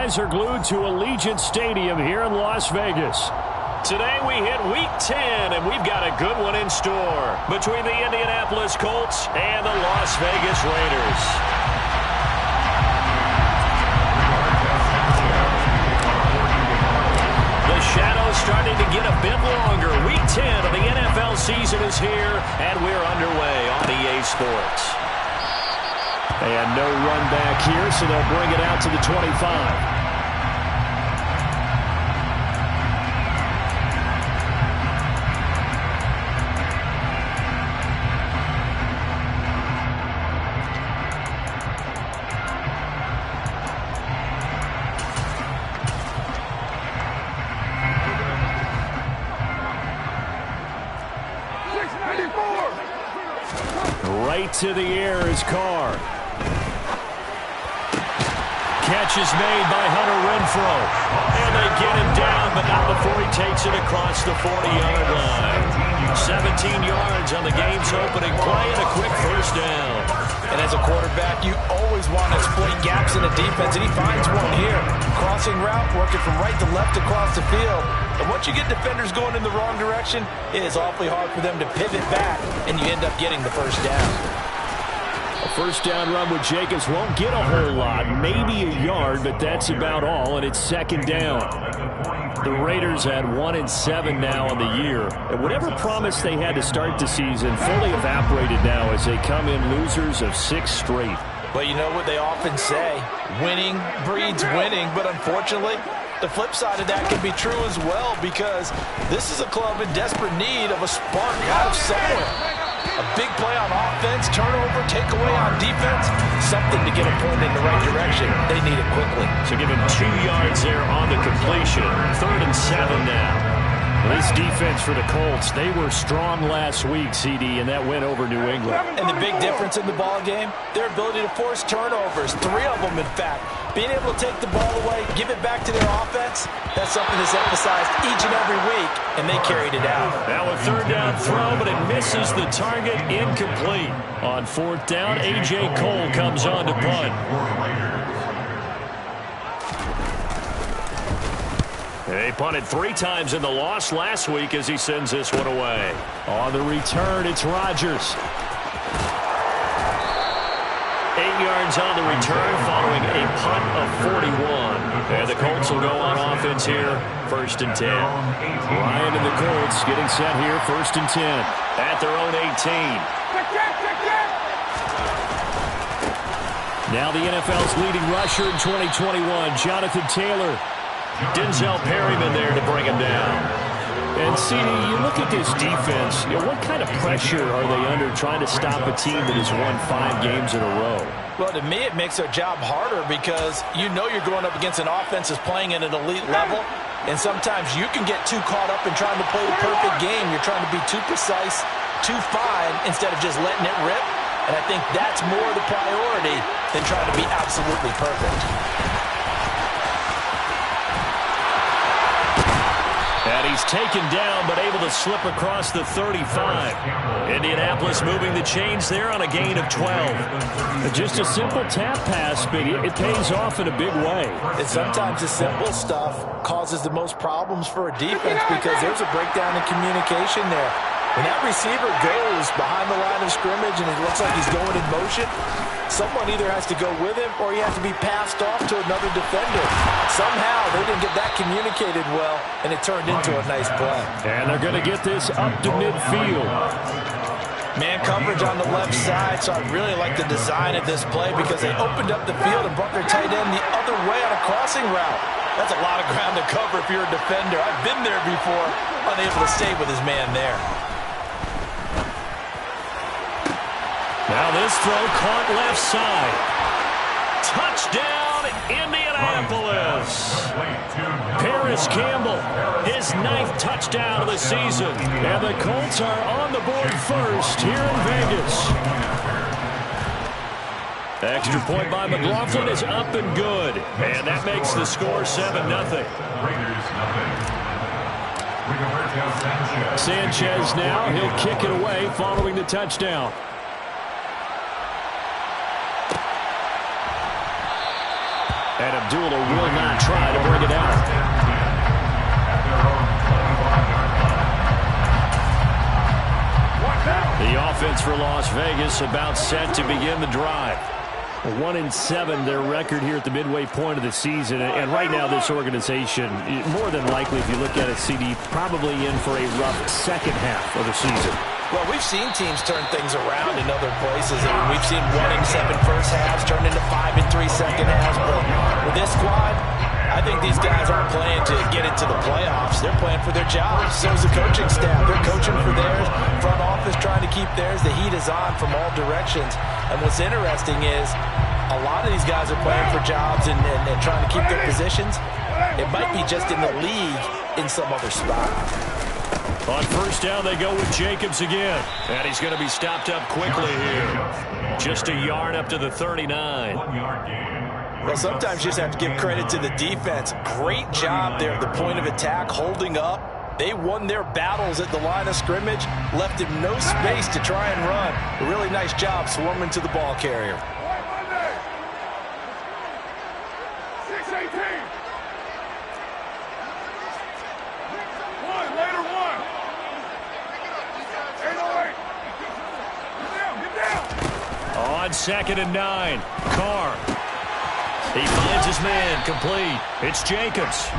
eyes are glued to Allegiant Stadium here in Las Vegas. Today we hit Week 10, and we've got a good one in store between the Indianapolis Colts and the Las Vegas Raiders. The shadow's starting to get a bit longer. Week 10 of the NFL season is here, and we're underway on EA Sports. And no run back here, so they'll bring it out to the 25. Right to the air is Carr. Catch is made by Hunter Renfrow. And they get him down, but not before he takes it across the 40-yard line. 17 yards on the game's opening play and a quick first down. And as a quarterback, you always want to exploit gaps in the defense, and he finds one here. Crossing route, working from right to left across the field. And once you get defenders going in the wrong direction, it is awfully hard for them to pivot back, and you end up getting the first down. A first down run with Jacobs won't get a whole lot, maybe a yard, but that's about all, and it's second down. The Raiders at 1-7 now on the year, and whatever promise they had to start the season fully evaporated now as they come in losers of 6 straight. But you know what they often say, winning breeds winning, but unfortunately, the flip side of that can be true as well, because this is a club in desperate need of a spark out of somewhere. A big play on offense, turnover, takeaway on defense, something to get them pointed in the right direction. They need it quickly. So give him 2 yards there on the completion. 3rd and 7 now. This defense for the Colts, they were strong last week, CD, and that went over New England. And the big difference in the ball game, their ability to force turnovers, 3 of them in fact. Being able to take the ball away, give it back to their offense, that's something that's emphasized each and every week, and they carried it out. Now a 3rd down throw, but it misses the target, incomplete. On 4th down, A.J. Cole comes on to punt. They punted 3 times in the loss last week as he sends this one away. On the return, it's Rodgers. 8 yards on the return following a punt of 41. And the Colts will go on offense here, 1st and 10. Ryan and the Colts getting set here, 1st and 10 at their own 18. Now the NFL's leading rusher in 2021, Jonathan Taylor. Denzel Perryman there to bring him down. And, CD, you look at this defense, what kind of pressure are they under trying to stop a team that has won 5 games in a row? Well, to me, it makes their job harder because you know you're going up against an offense that's playing at an elite level, and sometimes you can get too caught up in trying to play the perfect game. You're trying to be too precise, too fine, instead of just letting it rip. And I think that's more the priority than trying to be absolutely perfect. And he's taken down, but able to slip across the 35. Indianapolis moving the chains there on a gain of 12. Just a simple tap pass, but it pays off in a big way. And sometimes the simple stuff causes the most problems for a defense because there's a breakdown in communication there. When that receiver goes behind the line of scrimmage and it looks like he's going in motion, someone either has to go with him or he has to be passed off to another defender. Somehow they didn't get that communicated well, and it turned into a nice play. And they're going to get this up to midfield. Man coverage on the left side, so I really like the design of this play because they opened up the field and brought their tight end the other way on a crossing route. That's a lot of ground to cover if you're a defender. I've been there before, unable to stay with his man there. Now this throw caught left side. Touchdown, Indianapolis. Paris Campbell, his 9th touchdown of the season. And the Colts are on the board first here in Vegas. Extra point by McLaughlin is up and good. And that makes the score 7-0. Sanchez now, he'll kick it away following the touchdown. And Abdullah will not try to bring it out. The offense for Las Vegas about set to begin the drive. 1-7 their record here at the midway point of the season. And right now this organization, more than likely if you look at it, CD, probably in for a rough second half of the season. Well, we've seen teams turn things around in other places. I mean, we've seen 1-7 first halves turn into 5-3 second halves. But with this squad, I think these guys aren't playing to get into the playoffs. They're playing for their jobs. So is the coaching staff. They're coaching for theirs. Front office trying to keep theirs. The heat is on from all directions. And what's interesting is a lot of these guys are playing for jobs and trying to keep their positions. It might be just in the league in some other spot. On first down, they go with Jacobs again. And he's going to be stopped up quickly here. Just a yard up to the 39. Well, sometimes you just have to give credit to the defense. Great job there at the point of attack, holding up. They won their battles at the line of scrimmage, left him no space to try and run. A really nice job swarming to the ball carrier. On 2nd and 9, Carr. He finds his man, complete. It's Jacobs.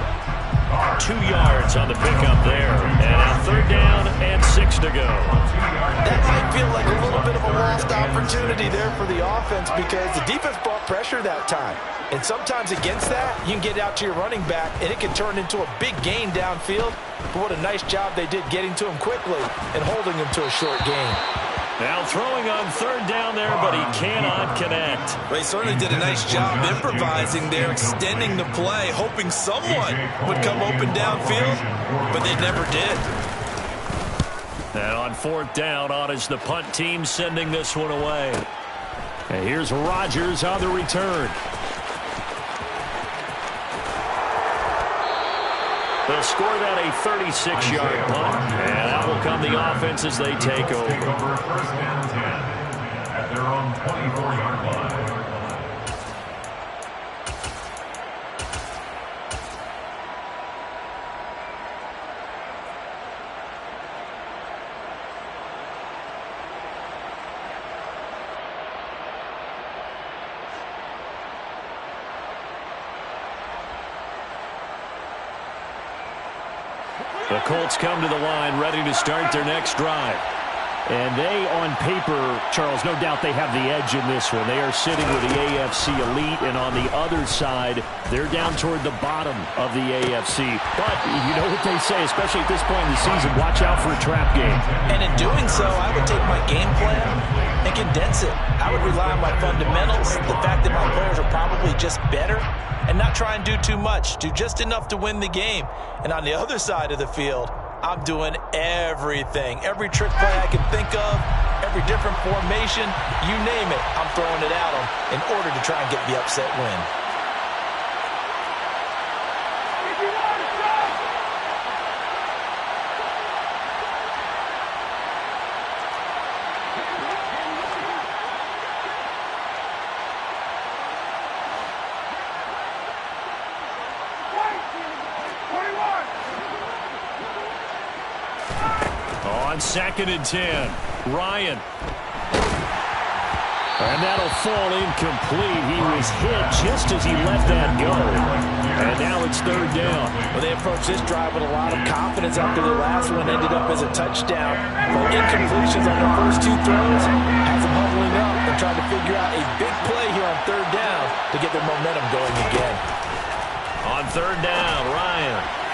2 yards on the pickup there. And now 3rd down and 6 to go. That might feel like a little bit of a lost opportunity there for the offense because the defense brought pressure that time. And sometimes against that, you can get out to your running back, and it can turn into a big gain downfield. But what a nice job they did getting to him quickly and holding him to a short gain. Now throwing on 3rd down there, but he cannot connect. Well, he certainly did a nice job improvising there, extending the play, hoping someone would come open downfield, but they never did. And on 4th down, on is the punt team sending this one away. And here's Rodgers on the return. They'll score that a 36-yard punt, and that will come the offense as they take over. First and 10 at their own 24-yard line. The Colts come to the line ready to start their next drive. And they, on paper, Charles, no doubt they have the edge in this one. They are sitting with the AFC elite, and on the other side, they're down toward the bottom of the AFC. But you know what they say, especially at this point in the season, watch out for a trap game. And in doing so, I would take my game plan and condense it. I would rely on my fundamentals, the fact that my players are probably just better, and not try and do too much. Do just enough to win the game. And on the other side of the field, I'm doing everything. Every trick play I can think of, every different formation, you name it, I'm throwing it at them in order to try and get the upset win. On 2nd and 10, Ryan. And that'll fall incomplete. He was hit just as he let that go. And now it's 3rd down. Well, they approached this drive with a lot of confidence after the last one ended up as a touchdown. But incompletions on their first 2 throws has them huddling up and trying to figure out a big play here on 3rd down to get their momentum going again. On 3rd down, Ryan.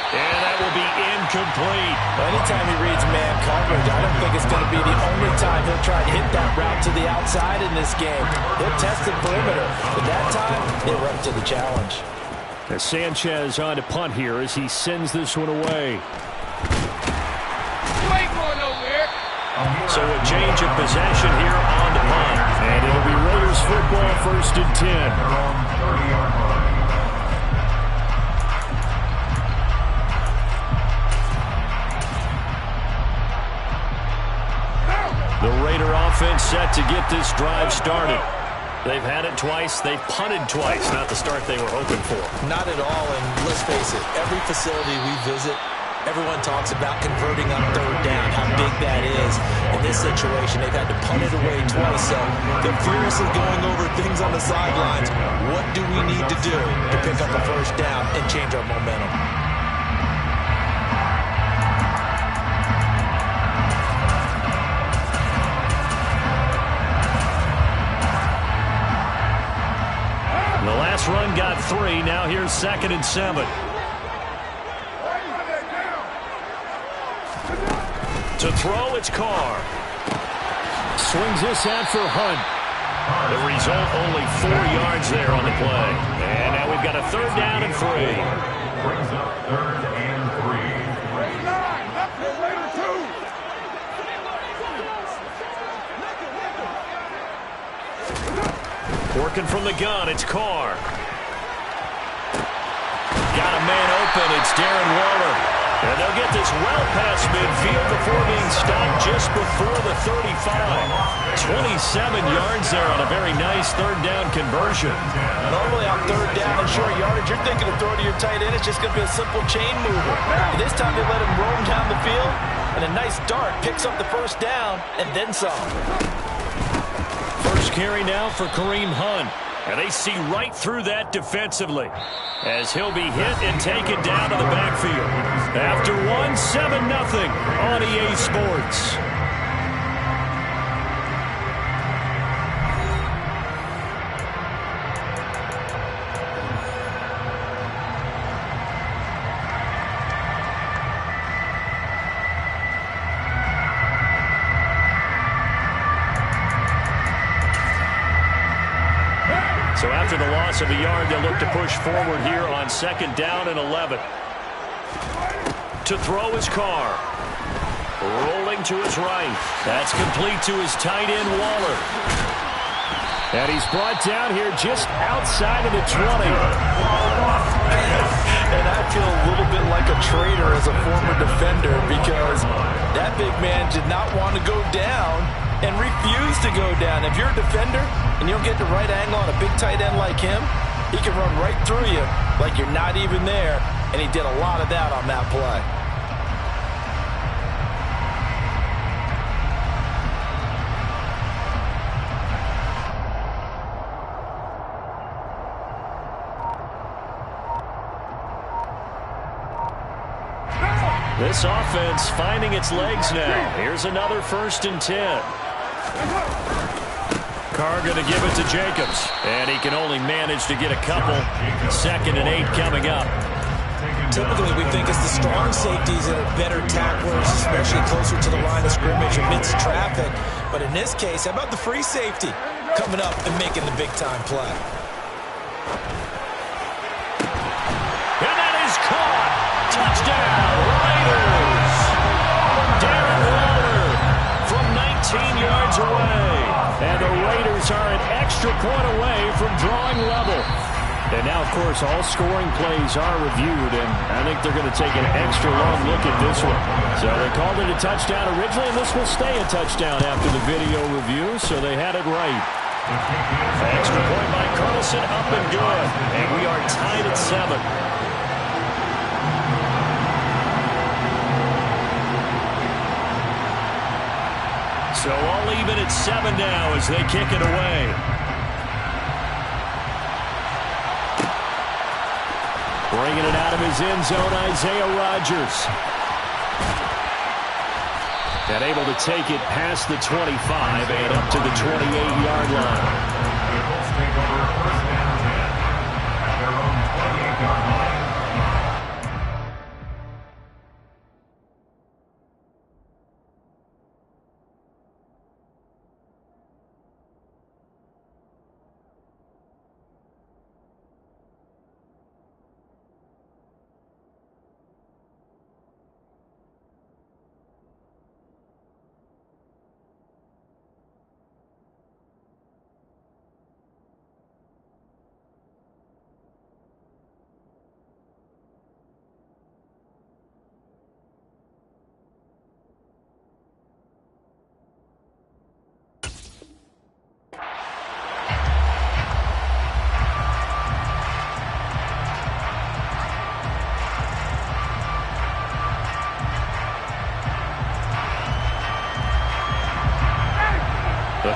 And that will be incomplete. Well, anytime he reads man coverage, I don't think it's going to be the only time he'll try to hit that route to the outside in this game. He'll test the perimeter, but that time, they were up to the challenge. As Sanchez on to punt here as he sends this one away. So a change of possession here on the punt. And it'll be Raiders football, 1st and 10. The Raider offense set to get this drive started. They've had it twice. They've punted twice. Not the start they were hoping for. Not at all, and let's face it, every facility we visit, everyone talks about converting on third down, how big that is. In this situation, they've had to punt it away twice, so they're furiously going over things on the sidelines. What do we need to do to pick up a first down and change our momentum? The last run got 3. Now here's 2nd and 7. To throw, it's Carr. Swings this out for Hunt. The result, only 4 yards there on the play. And now we've got a 3rd down and 3. Brings up 3rd and 3. Working from the gun, it's Carr. Got a man open, it's Darren Waller. And they'll get this well past midfield before being stopped just before the 35. 27 yards there on a very nice 3rd down conversion. Normally on 3rd down and short yardage, you're thinking of throwing to your tight end. It's just going to be a simple chain mover. But this time they let him roam down the field, and a nice dart picks up the 1st down and then some. First carry now for Kareem Hunt. And they see right through that defensively as he'll be hit and taken down to the backfield. After 1-7-0 on EA Sports. So after the loss of a yard, they'll look to push forward here on 2nd down and 11. To throw his Carr. Rolling to his right. That's complete to his tight end, Waller. And he's brought down here just outside of the 20. And I feel a little bit like a traitor as a former defender because that big man did not want to go down and refused to go down. If you're a defender and you don't get the right angle on a big tight end like him, he can run right through you like you're not even there, and he did a lot of that on that play. This offense finding its legs now. Here's another 1st and 10. Carr going to give it to Jacobs. And he can only manage to get a couple. 2nd and 8 coming up. Typically, we think it's the strong safeties that are better tacklers, especially closer to the line of scrimmage amidst traffic. But in this case, how about the free safety coming up and making the big-time play? And that is caught. Touchdown, Raiders. Darren Waller from 19 yards away. And the Raiders are an extra point away from drawing level. And now, of course, all scoring plays are reviewed, and I think they're going to take an extra long look at this one. So they called it a touchdown originally, and this will stay a touchdown after the video review, so they had it right. Extra point by Carlson, up and good. And we are tied at 7. So all even at 7 now as they kick it away. Bringing it out of his end zone, Isaiah Rodgers. And able to take it past the 25 and up to the 28-yard line. Take over 1st and 10 at their own 28-yard line.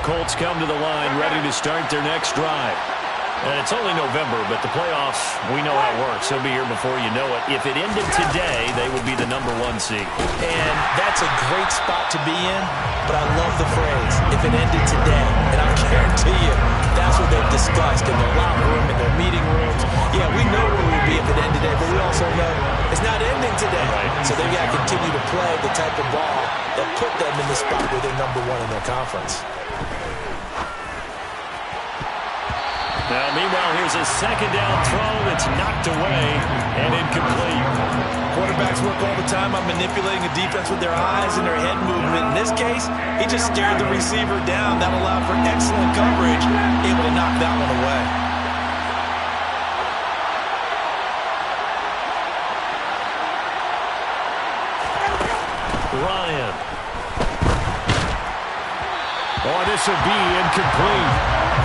Colts come to the line, ready to start their next drive. And it's only November, but the playoffs, we know how it works. They'll be here before you know it. If it ended today, they would be the #1 seed. And that's a great spot to be in, but I love the phrase, if it ended today. And I guarantee you, that's what they've discussed in their locker room, in their meeting rooms. Yeah, we know where we'd be if it ended today, but we also know it's not ending today. Right. So they've got to continue to play the type of ball that put them in the spot where they're #1 in their conference. Now, meanwhile, here's a second down throw that's knocked away and incomplete. Quarterbacks work all the time on manipulating a defense with their eyes and their head movement. In this case, he just stared the receiver down. That allowed for excellent coverage, able to knock that one away. Ryan. Oh, this will be incomplete.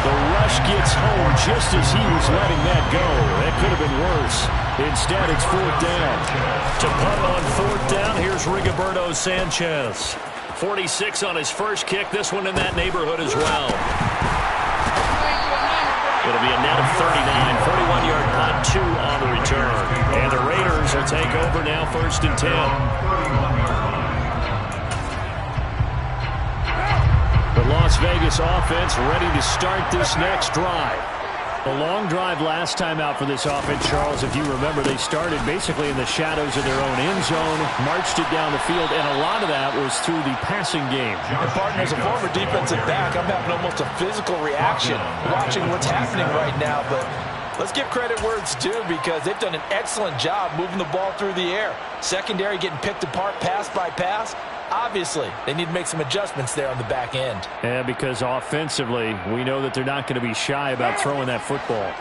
The rush gets home just as he was letting that go. That could have been worse. Instead, it's 4th down. To punt on 4th down, here's Rigoberto Sanchez. 46 on his first kick. This one in that neighborhood as well. It'll be a net of 39. 41-yard punt, 2 on the return. And the Raiders will take over now, 1st and 10. The Las Vegas offense ready to start this next drive. A long drive last time out for this offense, Charles. If you remember, they started basically in the shadows of their own end zone, marched it down the field, and a lot of that was through the passing game. And partner, as a former defensive back, I'm having almost a physical reaction watching what's happening right now. But let's give credit where it's due because they've done an excellent job moving the ball through the air. Secondary getting picked apart pass by pass. Obviously, they need to make some adjustments there on the back end. Yeah, because offensively, we know that they're not going to be shy about throwing that football.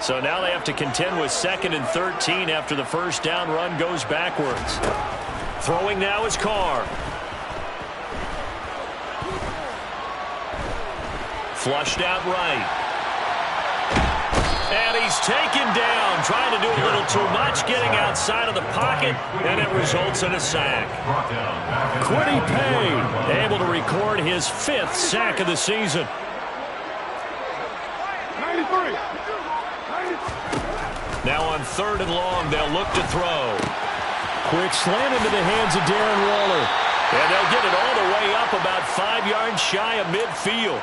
So now they have to contend with 2nd and 13 after the first down run goes backwards. Throwing now is Carr. Flushed out right. And he's taken down, trying to do a little too much, getting outside of the pocket, and it results in a sack. Quiddy Pay able to record his 5th sack of the season. 93. Now on 3rd and long, they'll look to throw. Quick slant into the hands of Darren Waller. And they'll get it all the way up about 5 yards shy of midfield.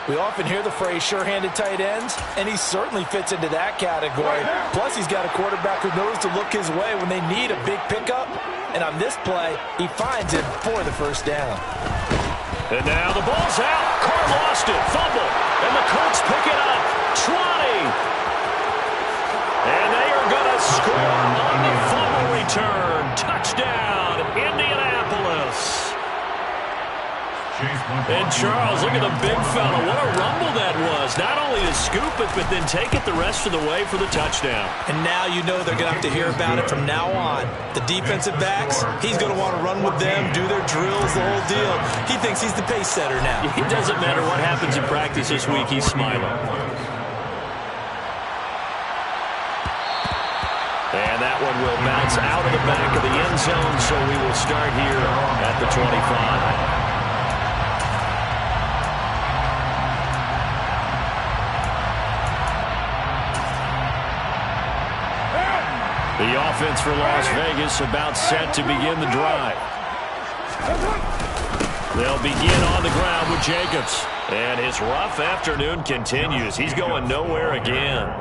We often hear the phrase sure-handed tight ends, and he certainly fits into that category. Plus, he's got a quarterback who knows to look his way when they need a big pickup. And on this play, he finds it for the 1st down. And now the ball's out. Carr lost it. Fumble. And the Colts pick it up. 20. And they are going to score on the fumble return. Touchdown, Indianapolis. And Charles, look at the big fella. What a rumble that was. Not only to scoop it, but then take it the rest of the way for the touchdown. And now you know they're going to have to hear about it from now on. The defensive backs, he's going to want to run with them, do their drills, the whole deal. He thinks he's the pace setter now. It doesn't matter what happens in practice this week. He's smiling. And that one will bounce out of the back of the end zone, so we will start here at the 25. The offense for Las Vegas about set to begin the drive. They'll begin on the ground with Jacobs. And his rough afternoon continues. He's going nowhere again.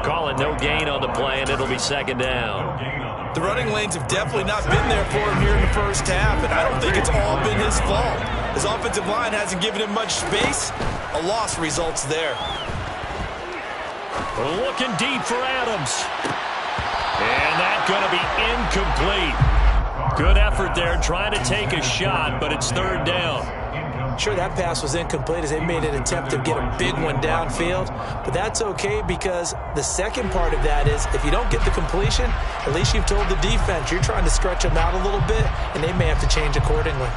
Calling no gain on the play, and it'll be 2nd down. The running lanes have definitely not been there for him here in the first half, and I don't think it's all been his fault. His offensive line hasn't given him much space. A loss results there. Looking deep for Adams. And that's going to be incomplete. Good effort there trying to take a shot, but it's 3rd down. Sure, that pass was incomplete as they made an attempt to get a big one downfield, but that's okay because the second part of that is if you don't get the completion, at least you've told the defense you're trying to stretch them out a little bit, and they may have to change accordingly.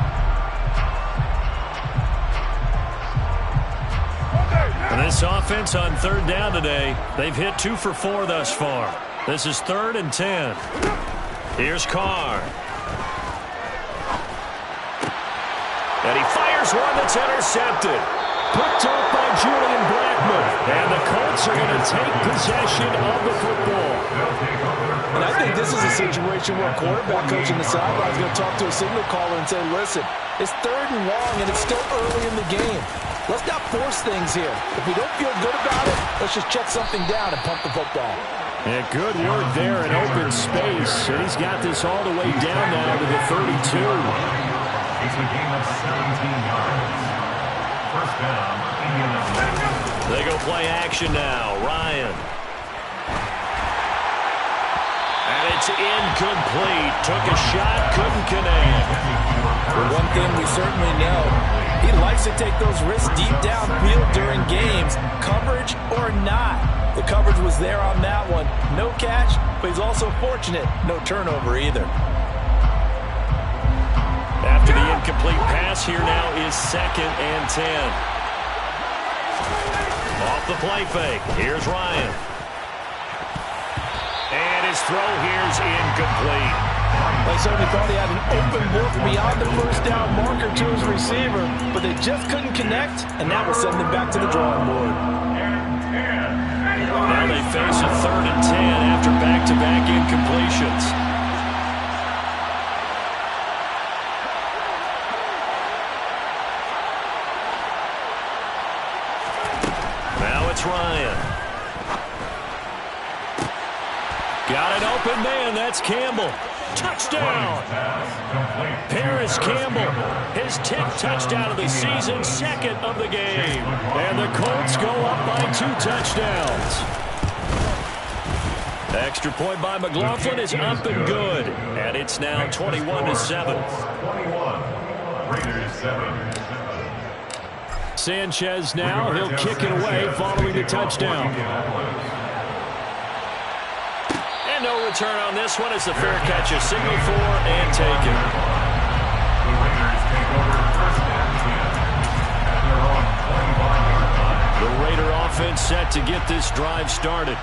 And this offense on 3rd down today, they've hit 2 for 4 thus far. This is 3rd and 10. Here's Carr. And he fires Here's one that's intercepted. Picked up by Julian Blackman. And the Colts are going to take possession of the football. And I think this is a situation where a quarterback coach in the sideline is going to talk to a signal caller and say, listen, it's 3rd and long and it's still early in the game. Let's not force things here. If we don't feel good about it, let's just check something down and pump the football. And good work there in open space. And he's got this all the way down now to the 32. It's a game of 17 yards. First down, Indianapolis. They go play action now. Ryan. And it's incomplete. Took a shot, couldn't connect. Well, one thing we certainly know, he likes to take those risks deep downfield during games, coverage or not. The coverage was there on that one. No catch, but he's also fortunate. No turnover either. After the incomplete pass, here now is 2nd and 10. Off the play fake. Here's Ryan. And his throw here's incomplete. They certainly thought he had an open look beyond the first down marker to his receiver, but they just couldn't connect, and that will send them back to the drawing board. Now they face a 3rd and 10 after back-to-back incompletions. Now it's Ryan. Got an open man. That's Campbell. Touchdown. Paris Campbell, his 10th touchdown of the season, 2nd of the game. And the Colts go up by 2 touchdowns. Extra point by McLaughlin is up and good. And it's now 21-7. 21. Raiders 7. Sanchez now, he'll kick it away following the touchdown. And no return on this one as the fair catch is signaled for and taken. The Raiders take over first and 10 at their own 25-yard line. The Raider offense set to get this drive started.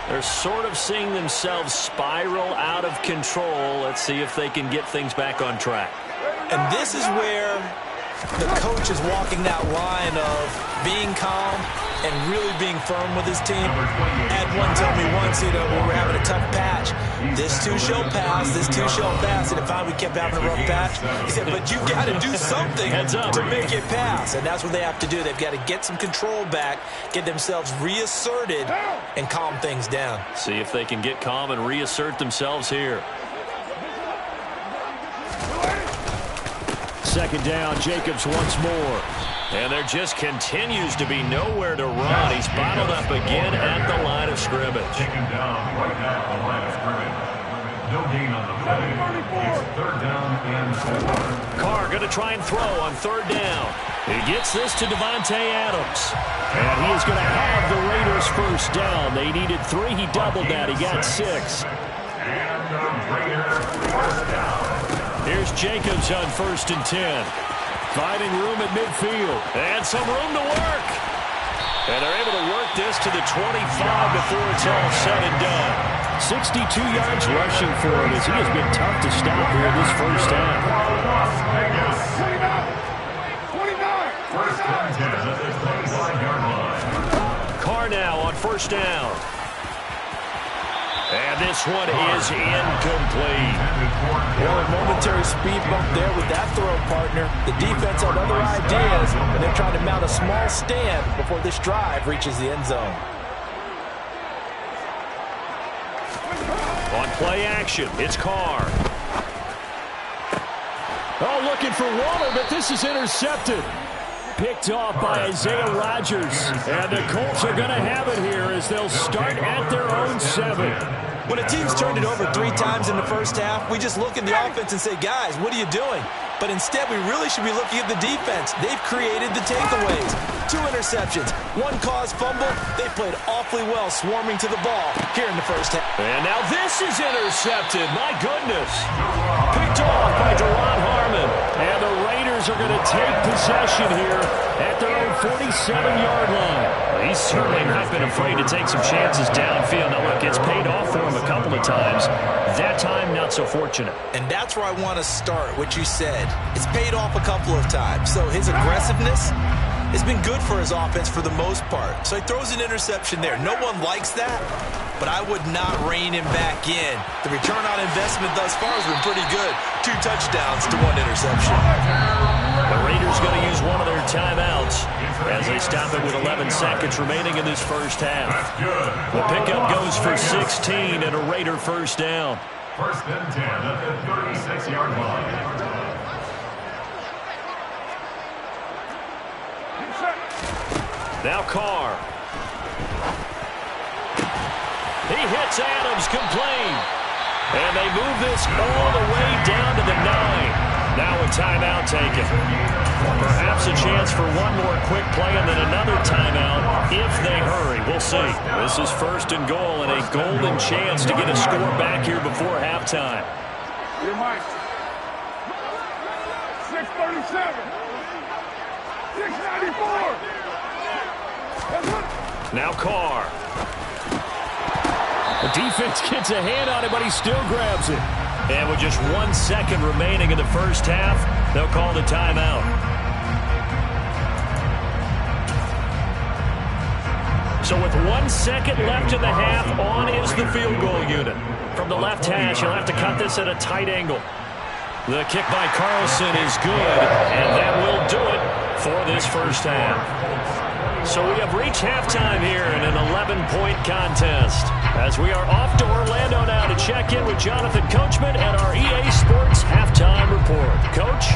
They're sort of seeing themselves spiral out of control. Let's see if they can get things back on track. And this is where the coach is walking that line of being calm and really being firm with his team. Had one tell me once, when we were having a tough patch, this too shall pass, this too shall pass. And if we kept having a rough patch, he said, but you got to do something to make it pass. And that's what they have to do. They've got to get some control back, get themselves reasserted, and calm things down. See if they can get calm and reassert themselves here. 2nd down, Jacobs once more. And there just continues to be nowhere to run. He's bottled up again at the line of scrimmage. Taken down right at the line of scrimmage. No gain on the play. It's 3rd down and 4. Carr going to try and throw on 3rd down. He gets this to Devontae Adams. And he is going to have the Raiders first down. They needed 3. He doubled that. He got 6. And the Raiders first down. Here's Jacobs on 1st and 10. Finding room at midfield. And some room to work. And they're able to work this to the 25 before it's all said and done. 62 yards rushing for him as he has been tough to stop here this first half. First and 10 at the 25-yard line. Carr now on 1st down. And this one is incomplete. Well, a momentary speed bump there with that throw, partner. The defense had other ideas, and they're trying to mount a small stand before this drive reaches the end zone. On play action, it's Carr. Oh, looking for Waller, but this is intercepted. Picked off by Isaiah Rodgers. And the Colts are going to have it here as they'll start at their own 7. When a team's turned it over 3 times in the first half, we just look at the offense and say, guys, what are you doing? But instead, we really should be looking at the defense. They've created the takeaways. 2 interceptions, 1 caused fumble. They played awfully well swarming to the ball here in the first half. And now this is intercepted. My goodness. Picked off by Deron Harmon. And the Raiders are going to take possession here at their own 47-yard line. Well, he's certainly not been afraid to take some chances downfield. Now, look, it's paid off for him a couple of times. That time, not so fortunate. And that's where I want to start, what you said. It's paid off a couple of times. So his aggressiveness has been good for his offense for the most part. So he throws an interception there. No one likes that, but I would not rein him back in. The return on investment thus far has been pretty good. 2 touchdowns to 1 interception. The Raiders going to use one of their timeouts as they stop it with 11 seconds remaining in this first half. The pickup goes for 16 and a Raider first down. First and 10 at the 36-yard line. Now Carr. He hits Adams, complete. And they move this all the way down to the 9. Now a timeout taken. Perhaps a chance for one more quick play and then another timeout if they hurry. We'll see. This is first and goal and a golden chance to get a score back here before halftime. Your mic. 637. 694. Now Carr. The defense gets a hand on it, but he still grabs it. And with just 1 second remaining in the first half, they'll call the timeout. So with 1 second left in the half, on is the field goal unit. From the left hash, you'll have to cut this at a tight angle. The kick by Carlson is good, and that will do it for this first half. So we have reached halftime here in an 11-point contest. As we are off to Orlando now to check in with Jonathan Coachman and our EA Sports Halftime Report. Coach?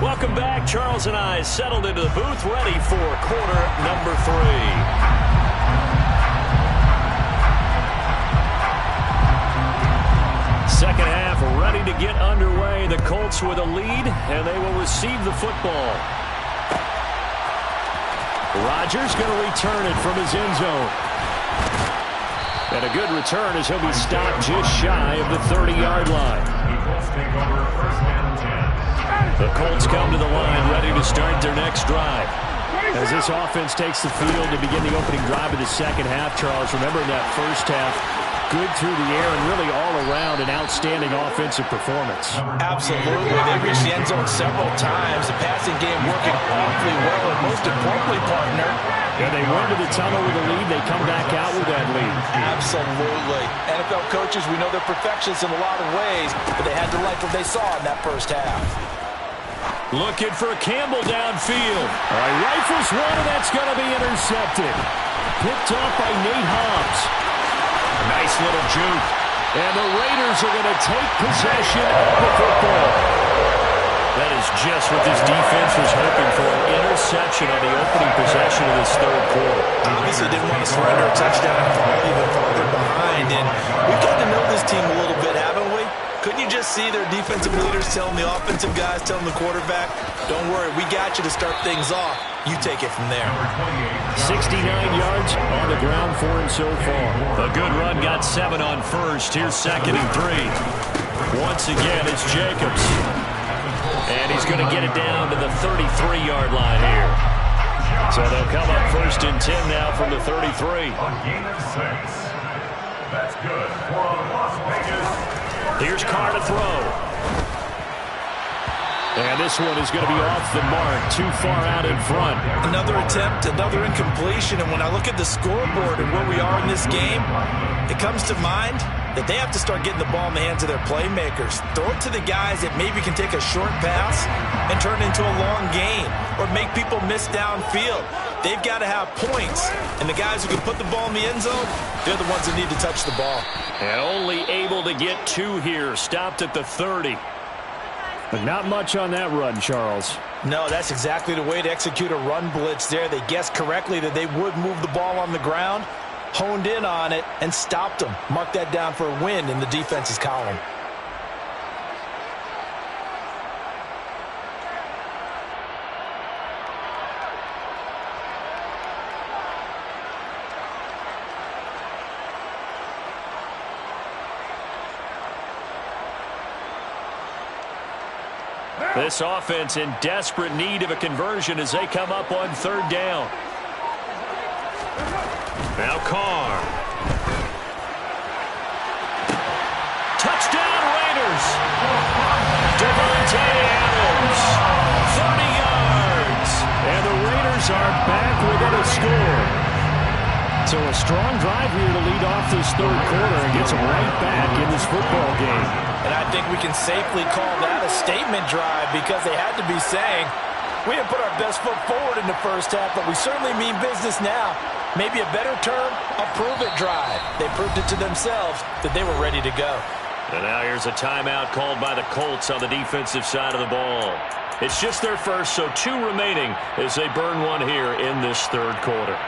Welcome back. Charles and I settled into the booth, ready for quarter number 3. Second half ready to get underway. The Colts with a lead, and they will receive the football. Rodgers going to return it from his end zone. And a good return as he'll be stopped just shy of the 30-yard line. The Colts come to the line ready to start their next drive. As this offense takes the field to begin the opening drive of the second half, Charles, remember in that first half, good through the air and really all around an outstanding offensive performance. Absolutely. They reached the end zone several times. The passing game working awfully well, and most importantly, partner, yeah, they went to the tunnel with a lead. They come back out with that lead. Absolutely. NFL coaches, we know they're perfectionists in a lot of ways, but they had to like what they saw in that first half. Looking for Campbell downfield. All right, rifles one, and that's going to be intercepted. Picked off by Nate Hobbs. Nice little juke. And the Raiders are going to take possession of the football. That is just what this defense was hoping for. An interception on the opening possession of this third quarter. Obviously didn't want to surrender a touchdown and fall even farther behind. And we've got to know this team a little bit, haven't we? Couldn't you just see their defensive leaders telling the offensive guys, telling the quarterback, don't worry, we got you to start things off. You take it from there. 69 yards on the ground for him so far. A good run, got 7 on first. Here's 2nd and 3. Once again, it's Jacobs. And he's going to get it down to the 33-yard line here. So they'll come up 1st and 10 now from the 33. A gain of 6. That's good for Las Vegas. Here's Carr to throw. And this one is going to be off the mark, too far out in front. Another attempt, another incompletion, and when I look at the scoreboard and where we are in this game, it comes to mind that they have to start getting the ball in the hands of their playmakers. Throw it to the guys that maybe can take a short pass and turn it into a long gain or make people miss downfield. They've got to have points, and the guys who can put the ball in the end zone, they're the ones that need to touch the ball. And only able to get 2 here, stopped at the 30. But not much on that run, Charles. No, that's exactly the way to execute a run blitz there. They guessed correctly that they would move the ball on the ground, honed in on it and stopped them. Mark that down for a win in the defense's column. This offense in desperate need of a conversion as they come up on third down. Now Carr. Touchdown Raiders. Devontae Adams. 30 yards. And the Raiders are back within a score. So a strong drive here to lead off this third quarter and gets them right back in this football game. And I think we can safely call that a statement drive because they had to be saying, we didn't put our best foot forward in the first half, but we certainly mean business now. Maybe a better term, a prove-it drive. They proved it to themselves that they were ready to go. And now here's a timeout called by the Colts on the defensive side of the ball. It's just their first, so 2 remaining as they burn one here in this third quarter.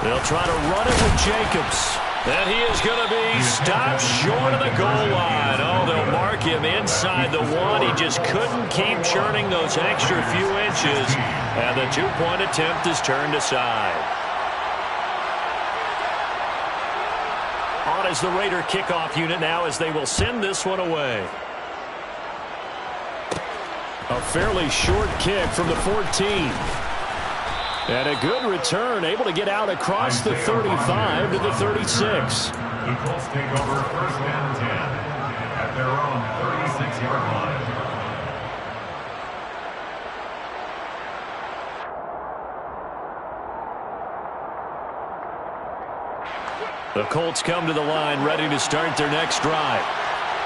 They'll try to run it with Jacobs. And he is going to be stopped short of the goal line. Oh, they'll mark him inside the 1. He just couldn't keep churning those extra few inches. And the 2-point attempt is turned aside. On is the Raider kickoff unit now as they will send this one away. A fairly short kick from the 14. And a good return, able to get out across the 35 to the 36. The Colts take over first and 10 at their own 36-yard line. The Colts come to the line ready to start their next drive.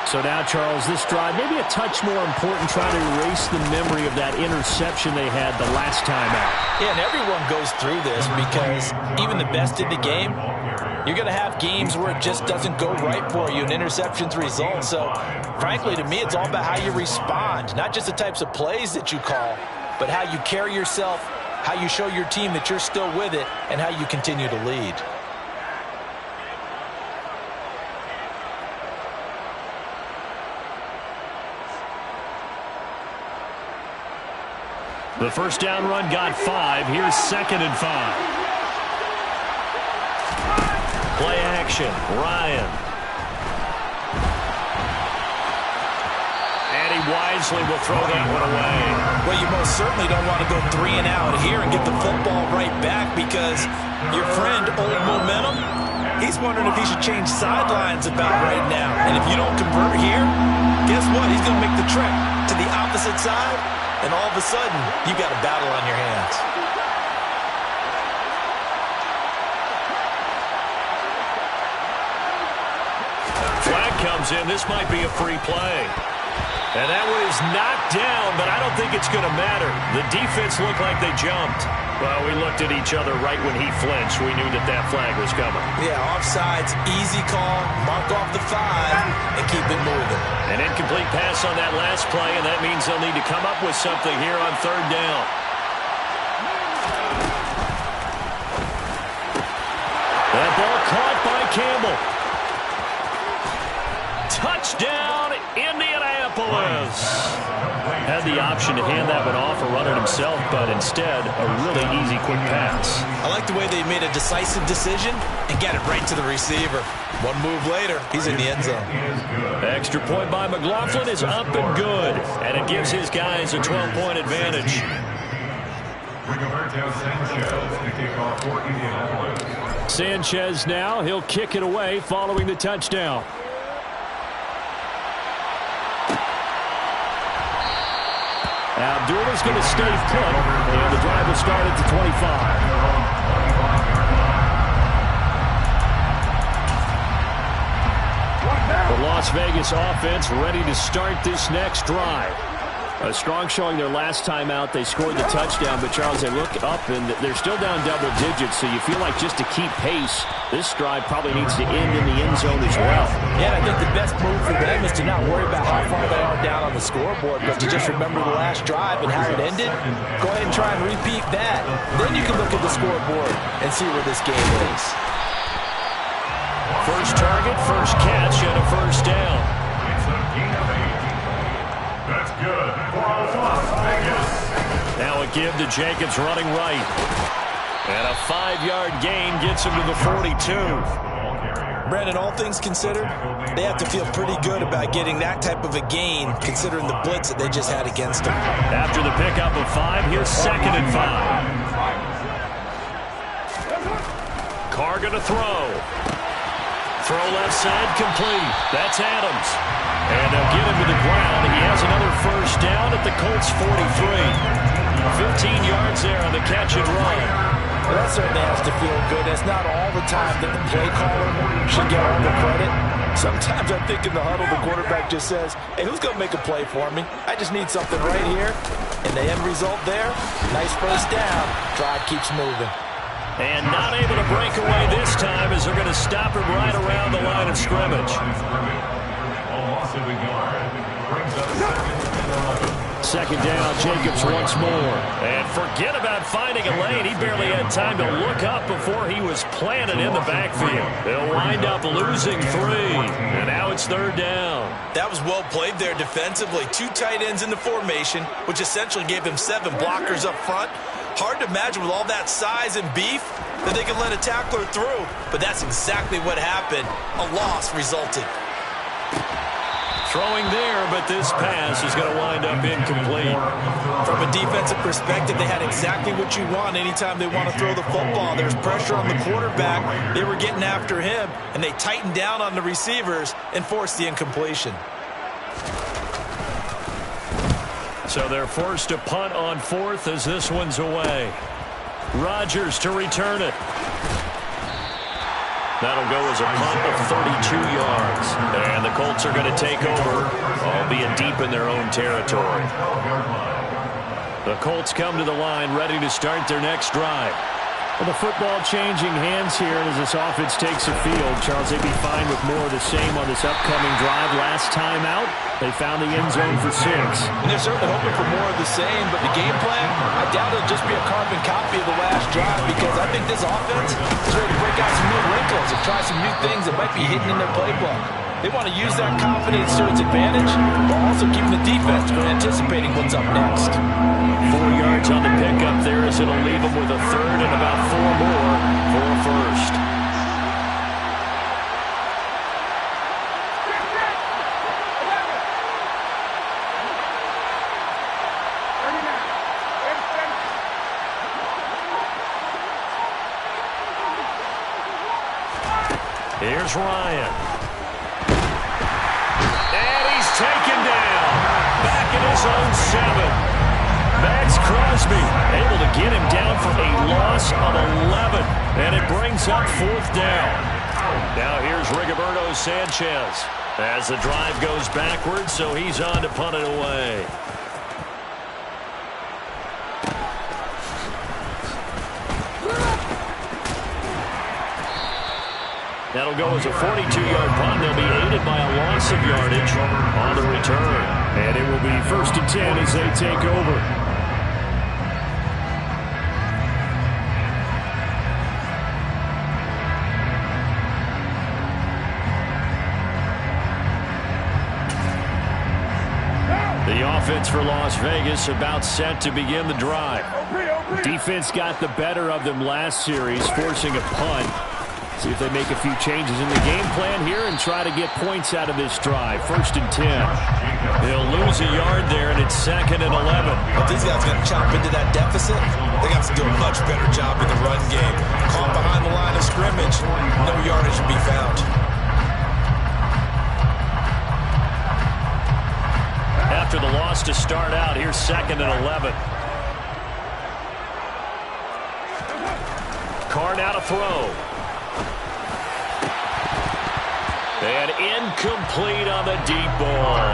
So now, Charles, this drive maybe a touch more important, trying to erase the memory of that interception they had the last time out. Yeah, and everyone goes through this because even the best in the game, you're going to have games where it just doesn't go right for you and interceptions result. So, frankly, to me, it's all about how you respond, not just the types of plays that you call, but how you carry yourself, how you show your team that you're still with it, and how you continue to lead. The first down run got 5. Here's 2nd and 5. Play action. Ryan. And he wisely will throw that one away. Well, you most certainly don't want to go 3 and out here and get the football right back because your friend, Old Momentum, he's wondering if he should change sidelines about right now. And if you don't convert here, guess what? He's going to make the trek to the opposite side. And all of a sudden, you've got a battle on your hands. Flag comes in. This might be a free play. And that one is knocked down, but I don't think it's going to matter. The defense looked like they jumped. Well, we looked at each other right when he flinched. We knew that that flag was coming. Yeah, offsides, easy call, mark off the 5, and keep it moving. An incomplete pass on that last play, and that means they'll need to come up with something here on third down. That ball caught by Campbell. Touchdown, Indianapolis. Had the option to hand that one off or run it himself, but instead, a really easy, quick pass. I like the way they made a decisive decision and get it right to the receiver. One move later, he's in the end zone. Extra point by McLaughlin is up and good, and it gives his guys a 12-point advantage. Rigoberto Sanchez to kick off for Indianapolis. Sanchez now, he'll kick it away following the touchdown. Abdullah's going to stay put, and the drive will start at the 25. The Las Vegas offense ready to start this next drive. A strong showing their last time out. They scored the touchdown, but Charles, they look up and they're still down double digits, so you feel like just to keep pace, this drive probably needs to end in the end zone as well. Yeah, I think the best move for them is to not worry about how far they are down on the scoreboard, but to just remember the last drive and how it ended. Go ahead and try and repeat that. Then you can look at the scoreboard and see where this game is. First target, first catch, and a first down. It's a gain of 8. That's good for Las Vegas. Now a give to Jacobs running right. And a 5-yard gain gets him to the 42. Brandon, all things considered, they have to feel pretty good about getting that type of a gain considering the blitz that they just had against them. After the pickup of 5, here's 2nd and 5. Carr going to throw. Throw left side, complete. That's Adams. And they'll get him to the ground. He has another first down at the Colts 43. 15 yards there on the catch and run. Well, that certainly has to feel good. It's not all the time that the play caller should get all the credit. Sometimes I think in the huddle, the quarterback just says, hey, who's going to make a play for me? I just need something right here. And the end result there, nice first down. Drive keeps moving. And not able to break away this time as they're going to stop him right around the line of scrimmage. Second down, Jacobs once more. And forget about finding a lane. He barely had time to look up before he was planted in the backfield. They'll wind up losing 3. And now it's 3rd down. That was well played there defensively. 2 tight ends in the formation, which essentially gave him 7 blockers up front. Hard to imagine with all that size and beef that they could let a tackler through. But that's exactly what happened. A loss resulted. Throwing there, but this pass is going to wind up incomplete. From a defensive perspective, they had exactly what you want anytime they want to throw the football. There's pressure on the quarterback. They were getting after him, and they tightened down on the receivers and forced the incompletion. So they're forced to punt on 4th as this one's away. Rodgers to return it. That'll go as a punt of 32 yards. And the Colts are going to take over, albeit deep in their own territory. The Colts come to the line ready to start their next drive. Well, the football changing hands here as this offense takes the field. Charles, they'd be fine with more of the same on this upcoming drive. Last time out, they found the end zone for 6. And they're certainly hoping for more of the same, but the game plan, I doubt it'll just be a carbon copy of the last drive because I think this offense is ready to break out some new wrinkles and try some new things that might be hidden in their playbook. They want to use that confidence to its advantage while also keeping the defense from anticipating what's up next. 4 yards on the pickup there as it'll leave them with a 3rd and about 4 more for a first. Here's Ryan. And he's taken down. Back in his own 7. Max Crosby able to get him down for a loss of 11. And it brings up 4th down. Now here's Rigoberto Sanchez as the drive goes backwards, so he's on to punt it away. That'll go as a 42-yard punt. They'll be aided by a loss of yardage on the return. And it will be 1st and 10 as they take over. The offense for Las Vegas about set to begin the drive. Defense got the better of them last series, forcing a punt. See if they make a few changes in the game plan here and try to get points out of this drive. 1st and 10. They'll lose a yard there, and it's 2nd and 11. If these guys got to chop into that deficit, they got to do a much better job in the run game. Caught behind the line of scrimmage, no yardage to be found. After the loss to start out, here's 2nd and 11. Carr now to throw. And incomplete on the deep ball.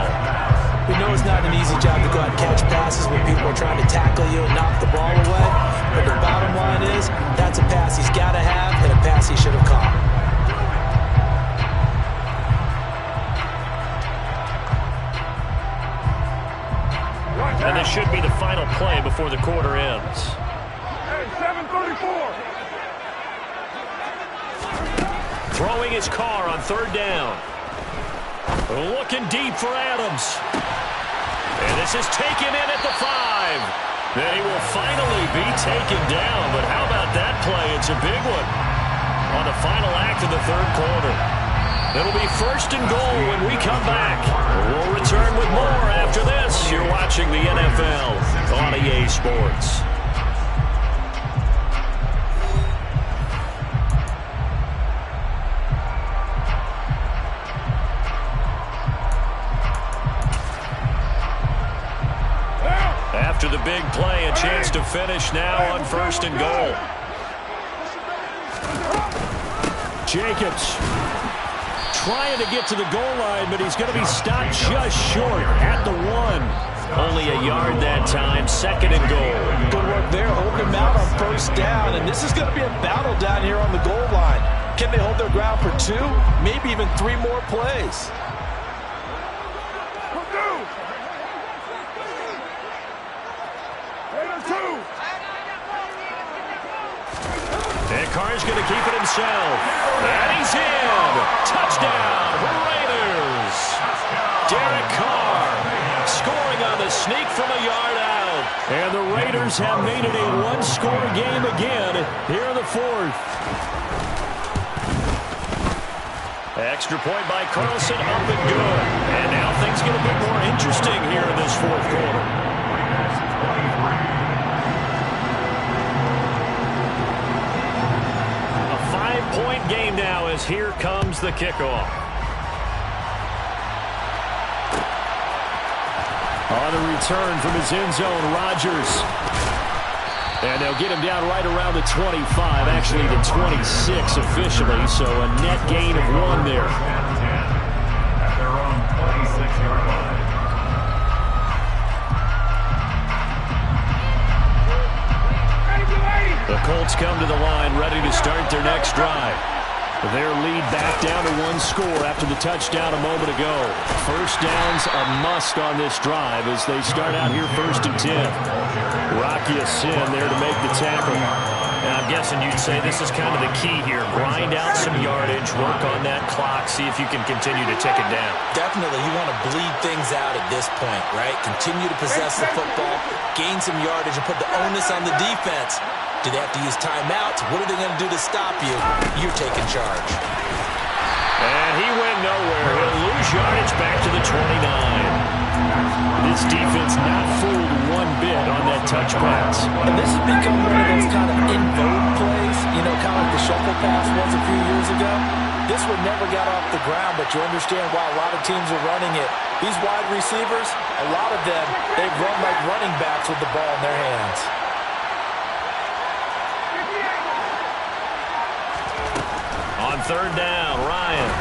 We know it's not an easy job to go out and catch passes when people are trying to tackle you and knock the ball away. But the bottom line is, that's a pass he's got to have and a pass he should have caught. And this should be the final play before the quarter ends. Hey, 7:34. Throwing his car on third down. Looking deep for Adams. And this is taken in at the 5. Then he will finally be taken down. But how about that play? It's a big one on the final act of the third quarter. It'll be 1st and goal when we come back. We'll return with more after this. You're watching the NFL on EA Sports. After the big play, a chance to finish now on 1st and goal. Jacobs trying to get to the goal line, but he's going to be stopped just short at the 1. Only a yard that time, 2nd and goal. Good work there, holding him out on 1st down. And this is going to be a battle down here on the goal line. Can they hold their ground for 2, maybe even 3 more plays? And Carr's going to keep it himself. And he's in. Touchdown, Raiders. Derek Carr scoring on the sneak from a yard out. And the Raiders have made it a one-score game again here in the 4th. Extra point by Carlson, up and good. And now things get a bit more interesting here in this 4th quarter. Point game now as here comes the kickoff. On the return from his end zone, Rodgers. And they'll get him down right around the 25, actually the 26 officially, so a net gain of 1 there. At their own 26-yard line. The Colts come to the line ready to start their next drive. Their lead back down to 1 score after the touchdown a moment ago. 1st down's a must on this drive as they start out here 1st and 10. Rocky Sin there to make the tackle. And I'm guessing you'd say this is kind of the key here. Grind out some yardage, work on that clock, see if you can continue to tick it down. Definitely, you want to bleed things out at this point, right? Continue to possess the football, gain some yardage, and put the onus on the defense. Do they have to use timeouts? What are they going to do to stop you? You're taking charge. And he went nowhere. He'll lose yardage back to the 29. This defense not fooled one bit on that touch pass. And this has become one of those kind of in vogue plays, you know, kind of like the shuffle pass was a few years ago. This one never got off the ground, but you understand why a lot of teams are running it. These wide receivers, a lot of them, they run like running backs with the ball in their hands. On 3rd down, Ryan.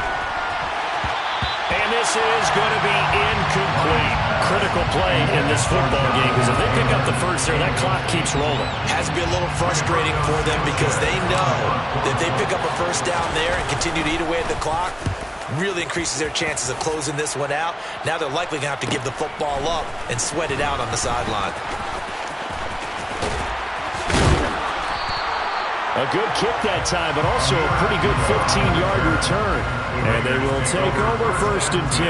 And this is going to be incomplete. Critical play in this football game because if they pick up the 1st there, that clock keeps rolling. Has to be a little frustrating for them because they know that if they pick up a 1st down there and continue to eat away at the clock, really increases their chances of closing this one out. Now they're likely going to have to give the football up and sweat it out on the sideline. A good kick that time, but also a pretty good 15-yard return. And they will take over 1st and 10.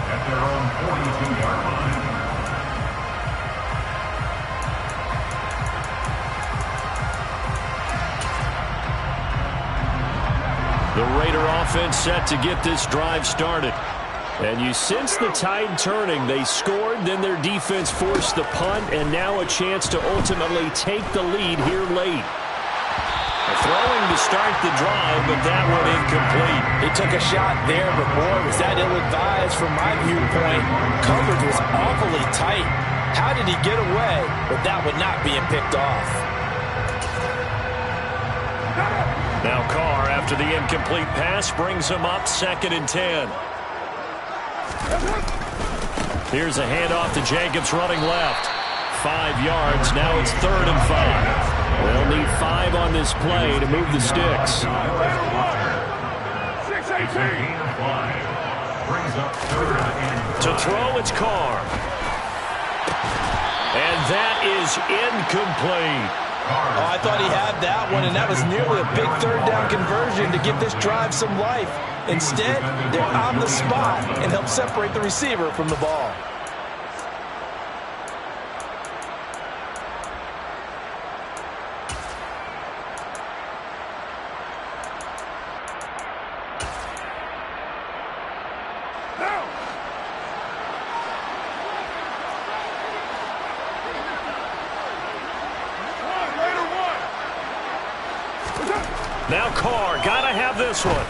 At their own 42-yard line. The Raider offense set to get this drive started. And you sense the tide turning. They scored, then their defense forced the punt, and now a chance to ultimately take the lead here late. Throwing to start the drive, but that one incomplete. He took a shot there, but boy, was that ill-advised from my viewpoint. Coverage was awfully tight. How did he get away with that one not being picked off? Now Carr, after the incomplete pass, brings him up 2nd and 10. Here's a handoff to Jacobs running left. 5 yards. Now it's 3rd and 5. They'll need 5 on this play to move the sticks. 6-18. To throw, it's Carr. And that is incomplete. Oh, I thought he had that one, and that was nearly a big 3rd down conversion to give this drive some life. Instead, they're on the spot and help separate the receiver from the ball. Now Carr, gotta have this one.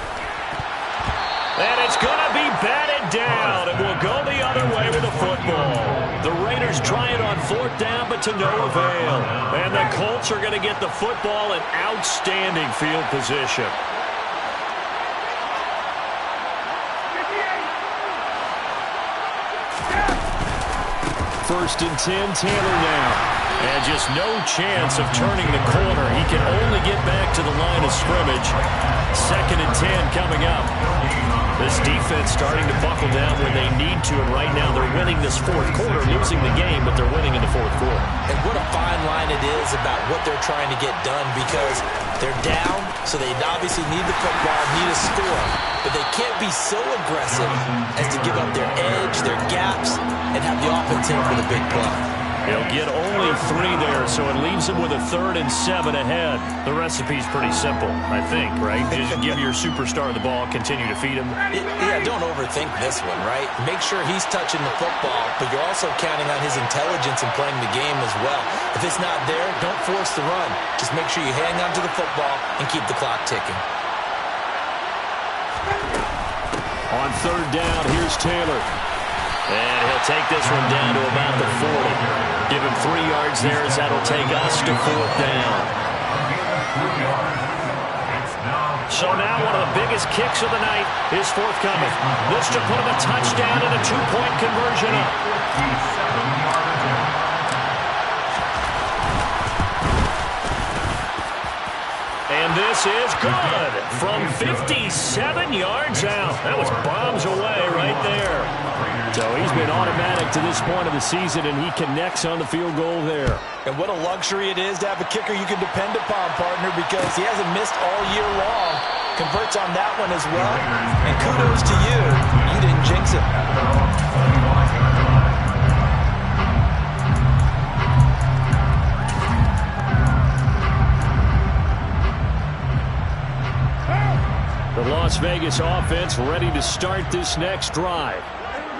And it's gonna be batted down, and we'll go the other way with the football. The Raiders try it on 4th down, but to no avail. And the Colts are gonna get the football in outstanding field position. First and 10, Taylor now. And just no chance of turning the corner. He can only get back to the line of scrimmage. 2nd and 10 coming up. This defense starting to buckle down when they need to, and right now they're winning this 4th quarter, losing the game, but they're winning in the 4th quarter. And what a fine line it is about what they're trying to get done, because they're down, so they obviously need the football, need a score. But they can't be so aggressive as to give up their edge, their gaps, and have the offense in for the big play. He'll get only 3 there, so it leaves him with a 3rd and 7 ahead. The recipe's pretty simple, I think, right? Just give your superstar the ball, continue to feed him. Yeah, don't overthink this one, right? Make sure he's touching the football, but you're also counting on his intelligence and playing the game as well. If it's not there, don't force the run. Just make sure you hang on to the football and keep the clock ticking. On 3rd down, here's Taylor. And he'll take this one down to about the 40. Give him 3 yards there as that'll take us to 4th down. So now one of the biggest kicks of the night is forthcoming. This to put him a touchdown and a 2-point conversion up. And this is good from 57 yards out. That was bombs away right there. So he's been automatic to this point of the season, and he connects on the field goal there. And what a luxury it is to have a kicker you can depend upon, partner, because he hasn't missed all year long. Converts on that one as well. And kudos to you. You didn't jinx it. The Las Vegas offense ready to start this next drive.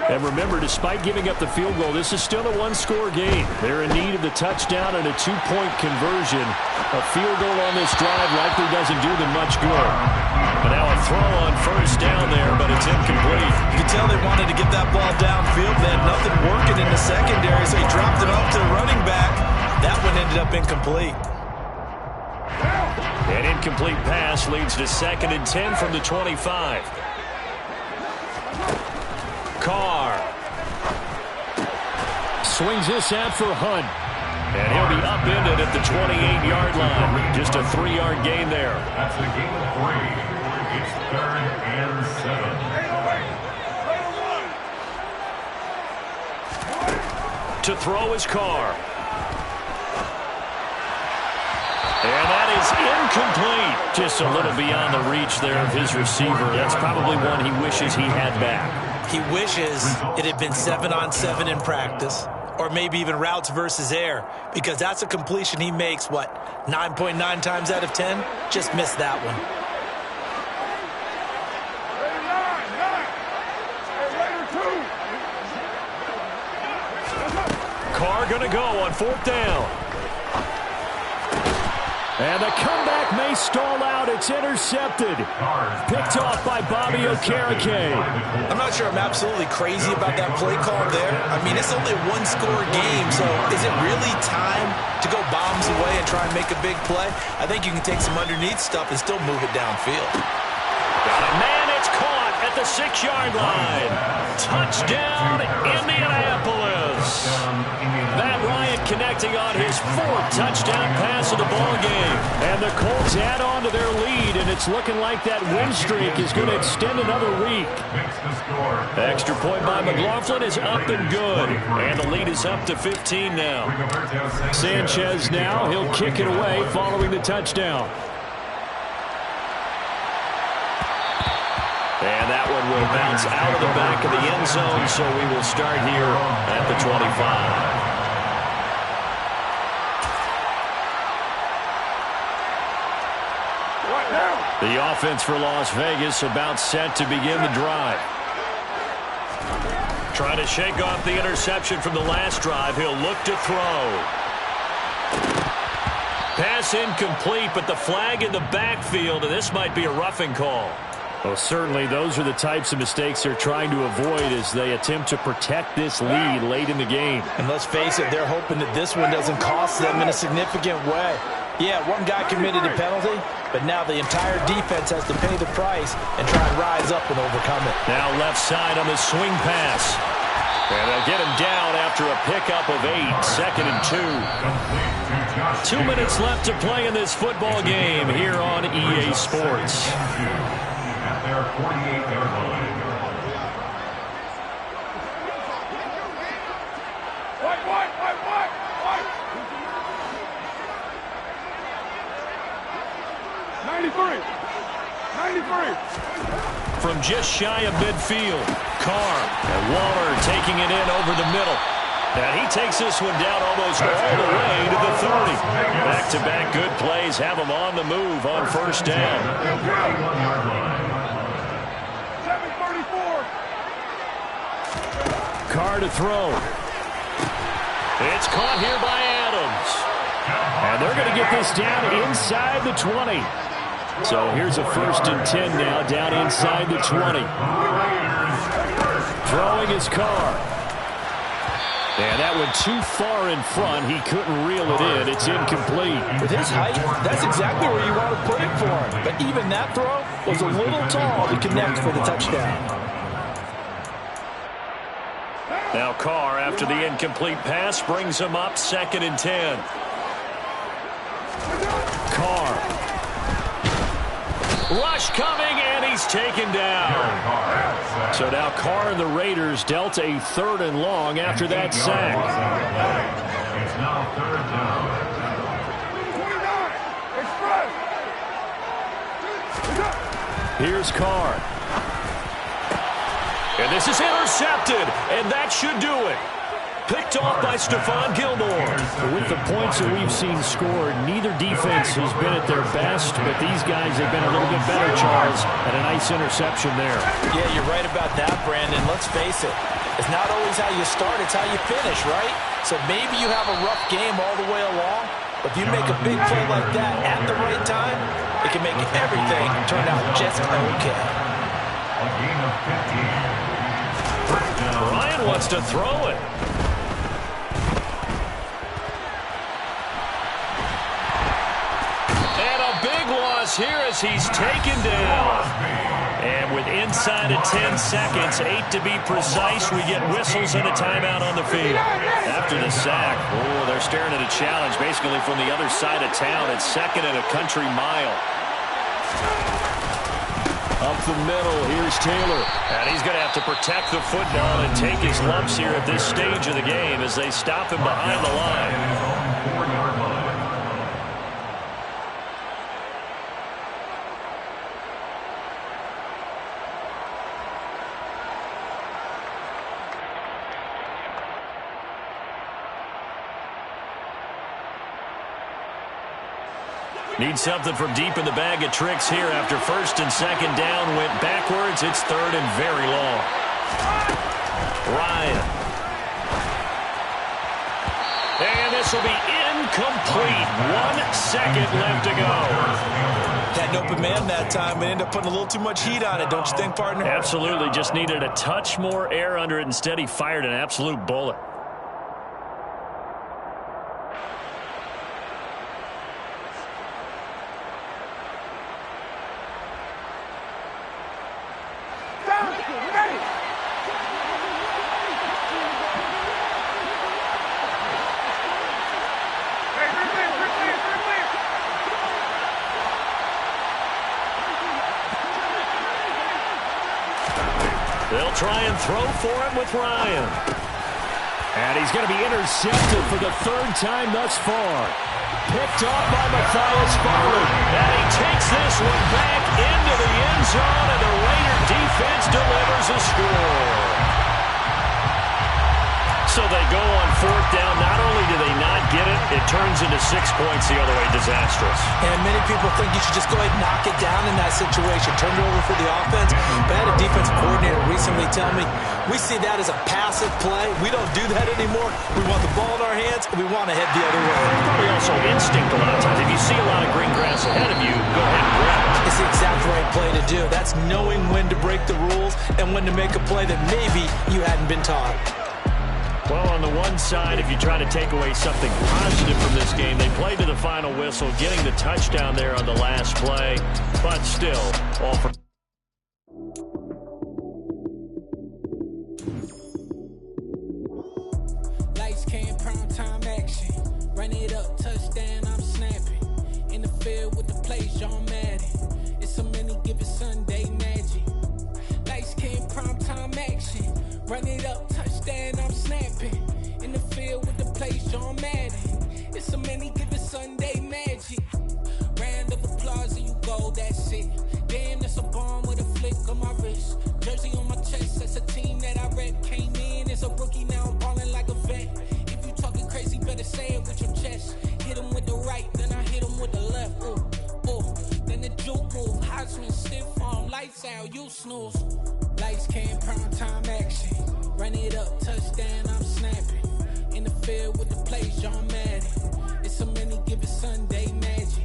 And remember, despite giving up the field goal, this is still a 1-score game. They're in need of the touchdown and a 2-point conversion. A field goal on this drive likely doesn't do them much good. But now a throw on 1st down there, but it's incomplete. You can tell they wanted to get that ball downfield. They had nothing working in the secondary, so he dropped it off to the running back. That one ended up incomplete. An incomplete pass leads to 2nd and 10 from the 25. Carr swings this out for Hunt. And he'll be upended at the 28-yard line. Just a 3-yard gain there. That's a gain of 3. It's 3rd and 7. To throw is Carr. And that is incomplete. Just a little beyond the reach there of his receiver. That's probably one he wishes he had back. He wishes it had been 7-on-7 in practice, or maybe even routes versus air, because that's a completion he makes, 9.9 times out of 10? Just missed that one. Carr going to go on 4th down. And the comeback may stall out. It's intercepted. Picked off by Me&Kae&TheBros. I'm not sure I'm absolutely crazy about that play call there. I mean, it's only a 1-score game, so is it really time to go bombs away and try and make a big play? I think you can take some underneath stuff and still move it downfield. Got a man, it's caught at at the 6-yard line. Touchdown, Indianapolis. Matt Ryan connecting on his 4th touchdown pass of the ball game. And the Colts add on to their lead, and it's looking like that win streak is going to extend another week. Extra point by McLaughlin is up and good. And the lead is up to 15 now. Sanchez now, he'll kick it away following the touchdown. And that one will bounce out of the back of the end zone, so we will start here at the 25. The offense for Las Vegas about set to begin the drive. Trying to shake off the interception from the last drive. He'll look to throw. Pass incomplete, but the flag in the backfield, and this might be a roughing call. Well, certainly those are the types of mistakes they're trying to avoid as they attempt to protect this lead late in the game. And let's face it, they're hoping that this one doesn't cost them in a significant way. Yeah, one guy committed a penalty, but now the entire defense has to pay the price and try and rise up and overcome it. Now left side on the swing pass. And they'll get him down after a pickup of 8, 2nd and 2. 2 minutes left to play in this football game here on EA Sports. At their 48-yard line. White. 93. From just shy of midfield, Carr and Waller taking it in over the middle. And he takes this one down almost all the way to the 30. Back-to-back good plays have him on the move on first down. 734. Carr to throw. It's caught here by Adams. And they're going to get this down inside the 20. So here's a 1st and 10 now, down inside the 20. Throwing his Carr. And that went too far in front. He couldn't reel it in. It's incomplete. With his height, that's exactly where you want to put it for him. But even that throw was a little tall to connect for the touchdown. Now Carr, after the incomplete pass, brings him up 2nd and 10. Carr. Rush coming, and he's taken down. So now Carr and the Raiders dealt a 3rd and long after that sack. It's now 3rd down. 29. Express. Here's Carr. And this is intercepted, and that should do it. Picked off by Stephon Gilmore. With the points that we've seen scored, neither defense has been at their best, but these guys have been a little bit better, Charles, and a nice interception there. Yeah, you're right about that, Brandon. Let's face it. It's not always how you start, it's how you finish, right? So maybe you have a rough game all the way along, but if you make a big play like that at the right time, it can make everything turn out just okay. A gain of 15. Ryan wants to throw it. Here as he's taken down. And with inside of 10 seconds, 8 to be precise, we get whistles and a timeout on the field. After the sack, they're staring at a challenge basically from the other side of town. It's 2nd and a country mile. Up the middle, here's Taylor. And he's going to have to protect the football and take his lumps here at this stage of the game as they stop him behind the line. 4-yard line. Need something from deep in the bag of tricks here after 1st and 2nd down. Went backwards. It's 3rd and very long. Ryan. And this will be incomplete. 1 second left to go. Had an open man that time, but ended up putting a little too much heat on it, don't you think, partner? Absolutely. Just needed a touch more air under it. Instead, he fired an absolute bullet. They'll try and throw for it with Ryan. And he's going to be intercepted for the third time thus far. Picked off by Matthias Farley. And he takes this one back into the end zone, and the Raider defense delivers a score. So they go on fourth down. Not only do they not get it, it turns into 6 points the other way. Disastrous. And many people think you should just go ahead and knock it down in that situation. Turn it over for the offense. But I had a defensive coordinator recently tell me, we see that as a passive play. We don't do that anymore. We want the ball in our hands, and we want to head the other way. Probably also instinct a lot of times. If you see a lot of green grass ahead of you, go ahead and grab it. It's the exact right play to do. That's knowing when to break the rules and when to make a play that maybe you hadn't been taught. Well, on the one side, if you try to take away something positive from this game, they played to the final whistle, getting the touchdown there on the last play, but still, all for... Lights, cam, prime time action. Run it up, touchdown, I'm snapping. In the field with the play, John Madden. It's a many given Sunday magic. Lights, cam, prime time action. Run it up, touchdown, I'm snapping. In the field with the play, John Madden. It's a many given Sunday magic. Round of applause and you go, that's it. Damn, that's a bomb with a flick on my wrist. Jersey on my chest, that's a team that I rep. Came in as a rookie, now I'm balling like a vet. If you talking crazy, better say it with your chest. Hit him with the right, then I hit him with the left. Ooh, ooh. Then the juke move, Heisman stiff arm, lights out, you snooze. Lights, cam, prime time action. Run it up, touchdown, I'm snapping. In the field with the play, John Madden. It's a many given Sunday magic.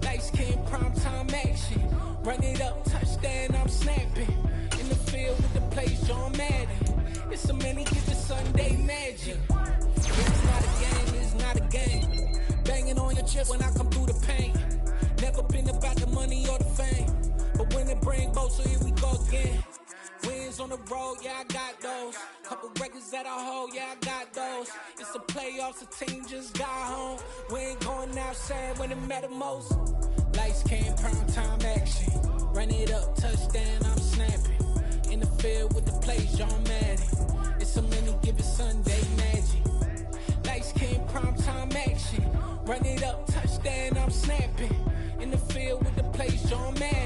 Lights, cam, prime time action. Run it up, touchdown, I'm snapping. In the field with the play, John Madden. It's a many given Sunday magic. It's not a game, it's not a game. Banging on your chest when I come through the pain. Never been about the money or the fame. But when it bring both, so here we go again. Wins on the road, yeah, I got those. Couple records that I hold, yeah, I got those. It's the playoffs, the team just got home. We ain't going outside when it matter most. Lights, cam, prime time action. Run it up, touchdown, I'm snapping. In the field with the play, John Madden. It's a many given Sunday magic. Lights, cam, prime time action. Run it up, touchdown, I'm snapping. In the field with the play, John Madden.